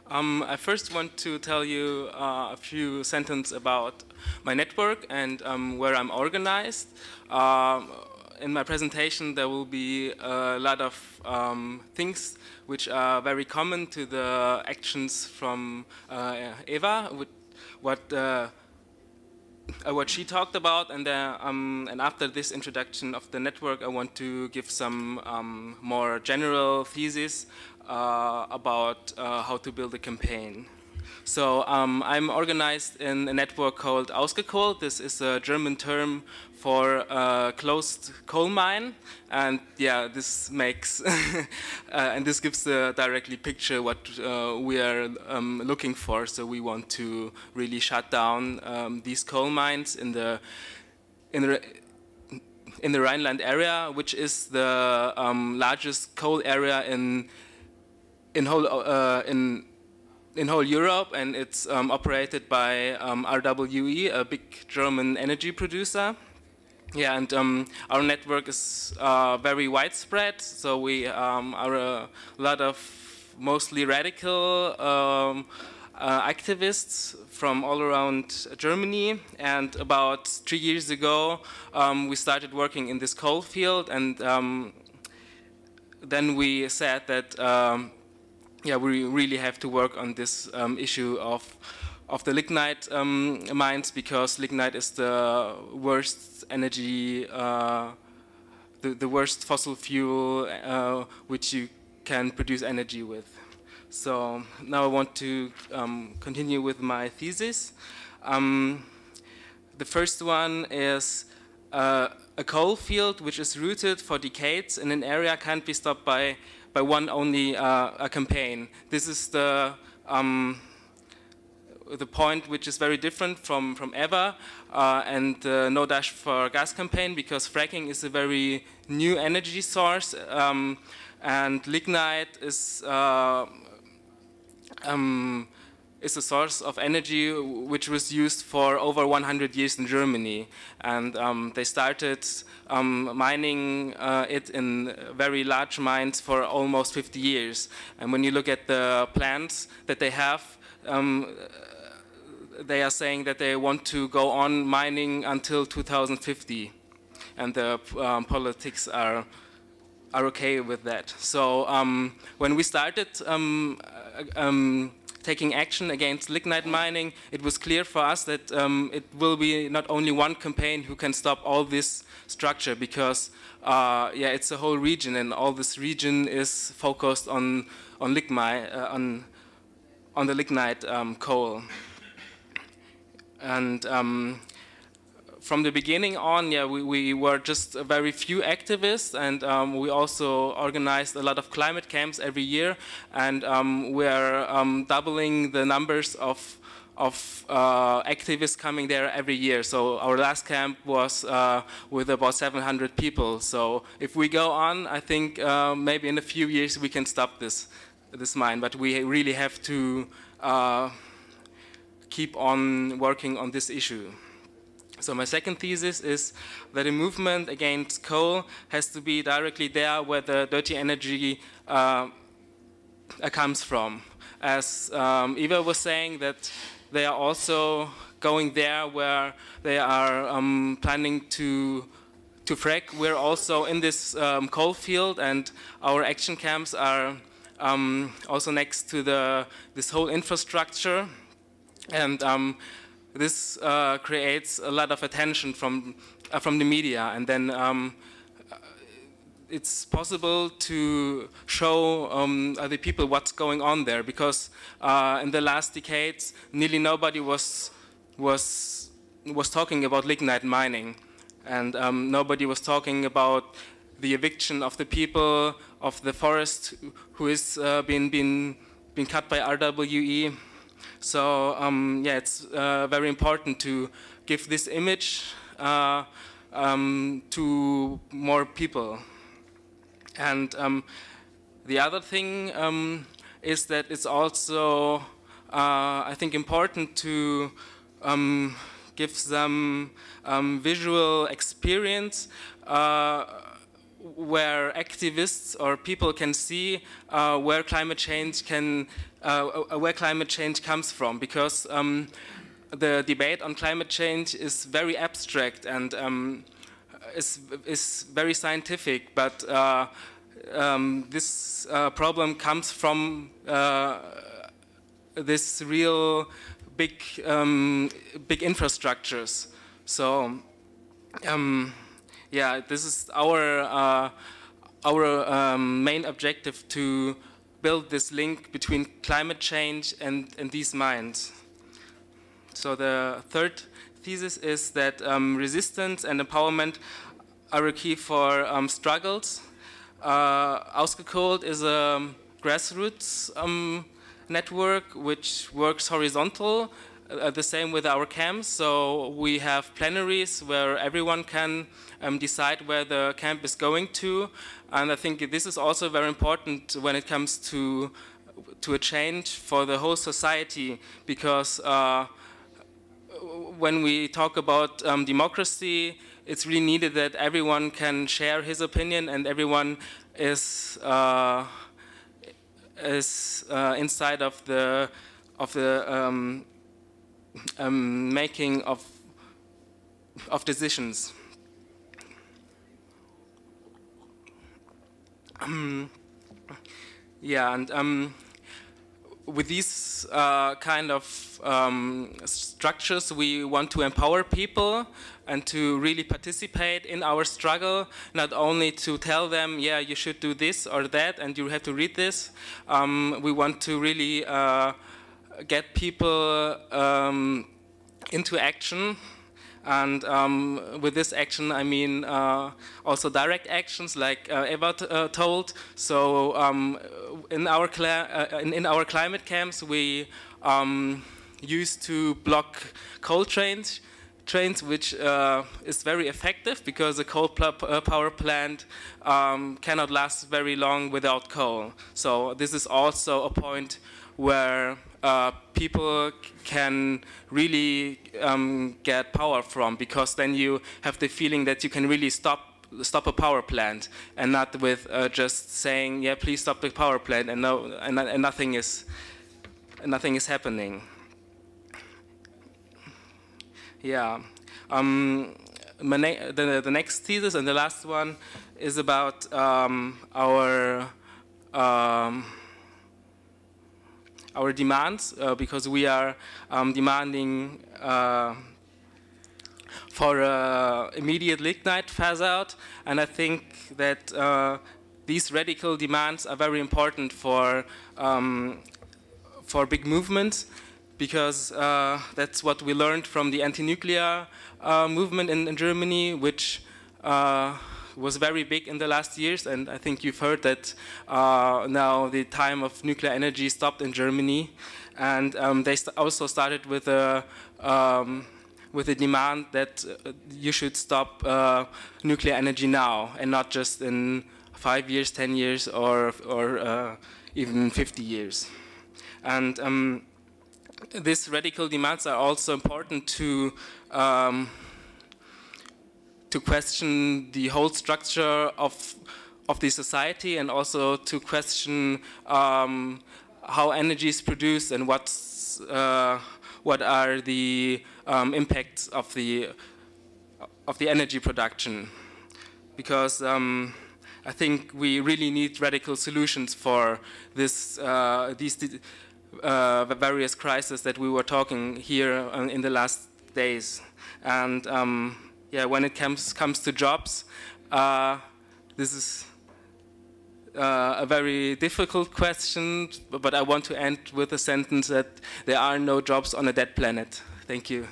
I first want to tell you a few sentences about my network and where I'm organized. In my presentation, there will be a lot of things which are very common to the actions from Ewa, what she talked about, and after this introduction of the network, I want to give some more general thesis about how to build a campaign. So I'm organized in a network called ausgeCO2hlt. This is a German term for a closed coal mine, and yeah, this makes and this gives a directly picture what we are looking for. So we want to really shut down these coal mines in the Rhineland area, which is the largest coal area in whole Europe, and it's operated by RWE, a big German energy producer. Yeah, and our network is very widespread, so we are a lot of mostly radical activists from all around Germany. And about 3 years ago, we started working in this coal field, and then we said that yeah, we really have to work on this issue of the lignite mines, because lignite is the worst energy, the worst fossil fuel which you can produce energy with. So now I want to continue with my thesis. The first one is a coal field which is rooted for decades in an area can't be stopped by one only a campaign. This is the point which is very different from Ewa and the No Dash for Gas campaign, because fracking is a very new energy source, and lignite is a source of energy which was used for over 100 years in Germany, and they started mining it in very large mines for almost 50 years. And when you look at the plans that they have, they are saying that they want to go on mining until 2050, and the politics are okay with that. So when we started taking action against lignite mining, it was clear for us that it will be not only one campaign who can stop all this structure, because yeah, it's a whole region, and all this region is focused on the lignite coal. And from the beginning on, yeah, we were just a very few activists, and we also organized a lot of climate camps every year, and we are doubling the numbers of activists coming there every year. So our last camp was with about 700 people. So if we go on, I think maybe in a few years we can stop this mine, but we really have to keep on working on this issue. So my second thesis is that a movement against coal has to be directly there where the dirty energy comes from. As Ewa was saying, that they are also going there where they are planning to frack. We're also in this coal field, and our action camps are also next to this whole infrastructure. And this creates a lot of attention from the media, and then it's possible to show other people what's going on there, because in the last decades, nearly nobody was talking about lignite mining, and nobody was talking about the eviction of the people of the forest who is being cut by RWE. So yeah, it's very important to give this image to more people. And the other thing is that it's also, I think, important to give some visual experience where activists or people can see where climate change comes from, because the debate on climate change is very abstract and is very scientific, but this problem comes from this real big infrastructures. So yeah, this is our main objective, to build this link between climate change and these minds. So the third thesis is that resistance and empowerment are a key for struggles. ausgeCO2hlt is a grassroots network which works horizontal, the same with our camps. So we have plenaries where everyone can decide where the camp is going to, and I think this is also very important when it comes to a change for the whole society, because when we talk about democracy, it's really needed that everyone can share his opinion and everyone is inside of the making of decisions. Yeah, and with these kind of structures, we want to empower people and to really participate in our struggle, not only to tell them, yeah, you should do this or that and you have to read this. We want to really get people into action. And with this action, I mean also direct actions, like Ewa told. So in our climate camps, we used to block coal trains, which is very effective because a coal power plant cannot last very long without coal. So this is also a point where people can really get power from, because then you have the feeling that you can really stop a power plant, and not with just saying, yeah, please stop the power plant, and nothing is happening. Yeah. The next thesis and the last one is about our demands, because we are demanding for immediate lignite phase out, and I think that these radical demands are very important for big movements, because that's what we learned from the anti-nuclear movement in Germany, which was very big in the last years, and I think you've heard that now the time of nuclear energy stopped in Germany, and they also started with a demand that you should stop nuclear energy now, and not just in 5 years, 10 years, or even 50 years. And these radical demands are also important to question the whole structure of the society, and also to question how energy is produced and what are the impacts of the energy production. Because I think we really need radical solutions for these various crises that we were talking here in the last days. And yeah, when it comes to jobs, this is a very difficult question, but I want to end with a sentence that there are no jobs on a dead planet. Thank you.